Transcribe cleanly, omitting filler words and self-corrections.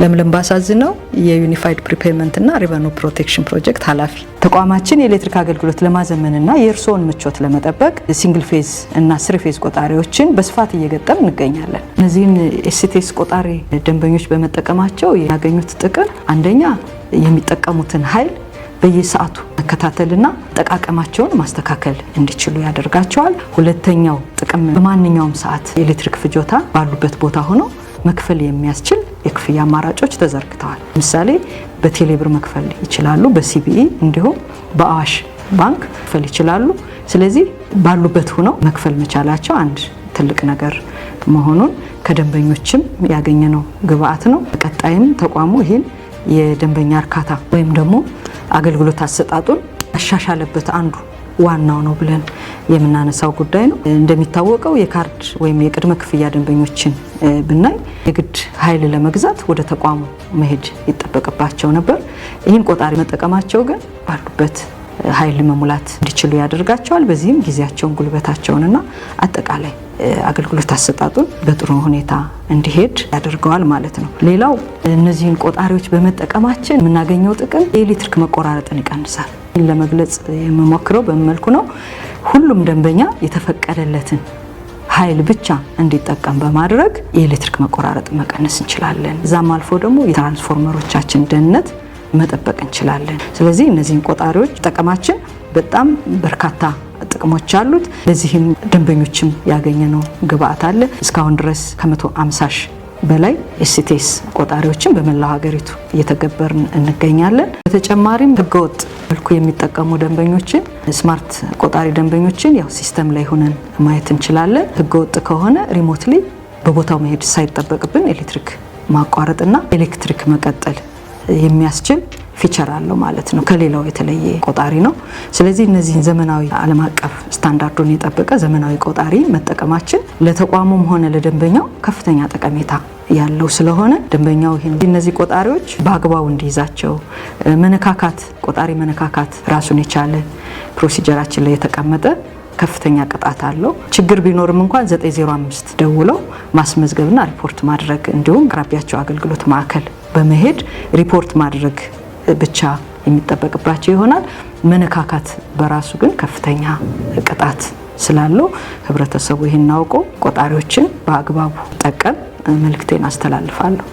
ለምለም ባሳዝነው የዩኒፋይድ ፕሪፔመንት እና ሪቨኑ ፕሮቴክሽን ፕሮጀክት ኃላፊ። ተቋማችን የኤሌክትሪክ አገልግሎት ለማዘመንና የእርስዎን ምቾት ለመጠበቅ ሲንግል ፌዝ እና ስሪ ፌዝ ቆጣሪዎችን በስፋት እየገጠም እንገኛለን። እነዚህን ኤስቲኤስ ቆጣሪ ደንበኞች በመጠቀማቸው ያገኙት ጥቅም አንደኛ የሚጠቀሙትን ኃይል በየሰዓቱ መከታተልና አጠቃቀማቸውን ማስተካከል እንዲችሉ ያደርጋቸዋል። ሁለተኛው ጥቅም በማንኛውም ሰዓት የኤሌክትሪክ ፍጆታ ባሉበት ቦታ ሆኖ መክፈል የሚያስችል የክፍያ አማራጮች ተዘርግተዋል። ለምሳሌ በቴሌብር መክፈል ይችላሉ፣ በሲቢኢ እንዲሁም በአዋሽ ባንክ መክፈል ይችላሉ። ስለዚህ ባሉበት ሆነው መክፈል መቻላቸው አንድ ትልቅ ነገር መሆኑን ከደንበኞችም ያገኘነው ግብአት ነው። በቀጣይም ተቋሙ ይህን የደንበኛ እርካታ ወይም ደግሞ አገልግሎት አሰጣጡን ያሻሻለበት አንዱ ዋናው ነው ብለን የምናነሳው ጉዳይ ነው። እንደሚታወቀው የካርድ ወይም የቅድመ ክፍያ ደንበኞችን ብናይ የግድ ኃይል ለመግዛት ወደ ተቋሙ መሄድ ይጠበቅባቸው ነበር። ይህን ቆጣሪ መጠቀማቸው ግን ባሉበት ኃይል መሙላት እንዲችሉ ያደርጋቸዋል። በዚህም ጊዜያቸውን፣ ጉልበታቸውንና አጠቃላይ አገልግሎት አሰጣጡን በጥሩ ሁኔታ እንዲሄድ ያደርገዋል ማለት ነው። ሌላው እነዚህን ቆጣሪዎች በመጠቀማችን የምናገኘው ጥቅም የኤሌክትሪክ መቆራረጥን ይቀንሳል። ለመግለጽ የምሞክረው በመልኩ ነው። ሁሉም ደንበኛ የተፈቀደለትን ኃይል ብቻ እንዲጠቀም በማድረግ የኤሌክትሪክ መቆራረጥ መቀነስ እንችላለን። ዛም አልፎ ደግሞ የትራንስፎርመሮቻችን ደህንነት መጠበቅ እንችላለን። ስለዚህ እነዚህን ቆጣሪዎች ጠቀማችን በጣም በርካታ ጥቅሞች አሉት። ለዚህም ደንበኞችም ያገኘነው ግብአት አለ። እስካሁን ድረስ ከ150 ሺህ በላይ ኤስቲኤስ ቆጣሪዎችን በመላው ሀገሪቱ እየተገበርን እንገኛለን። በተጨማሪም ህገወጥ መልኩ የሚጠቀሙ ደንበኞችን ስማርት ቆጣሪ ደንበኞችን ያው ሲስተም ላይ ሆነን ማየት እንችላለን። ህገወጥ ከሆነ ሪሞትሊ በቦታው መሄድ ሳይጠበቅብን ኤሌክትሪክ ማቋረጥና ኤሌክትሪክ መቀጠል የሚያስችል ፊቸር አለው ማለት ነው። ከሌላው የተለየ ቆጣሪ ነው። ስለዚህ እነዚህን ዘመናዊ ዓለም አቀፍ ስታንዳርዱን የጠበቀ ዘመናዊ ቆጣሪ መጠቀማችን ለተቋሙም ሆነ ለደንበኛው ከፍተኛ ጠቀሜታ ያለው ስለሆነ ደንበኛው እነዚህ ቆጣሪዎች በአግባቡ እንዲይዛቸው መነካካት ቆጣሪ መነካካት ራሱን የቻለ ፕሮሲጀራችን ላይ የተቀመጠ ከፍተኛ ቅጣት አለው። ችግር ቢኖርም እንኳን 905 ደውለው ማስመዝገብና ሪፖርት ማድረግ እንዲሁም አቅራቢያቸው አገልግሎት ማዕከል በመሄድ ሪፖርት ማድረግ ብቻ የሚጠበቅባቸው ይሆናል። መነካካት በራሱ ግን ከፍተኛ ቅጣት ስላለው ህብረተሰቡ ይህን አውቆ ቆጣሪዎችን በአግባቡ ጠቀም መልእክቴን አስተላልፋለሁ።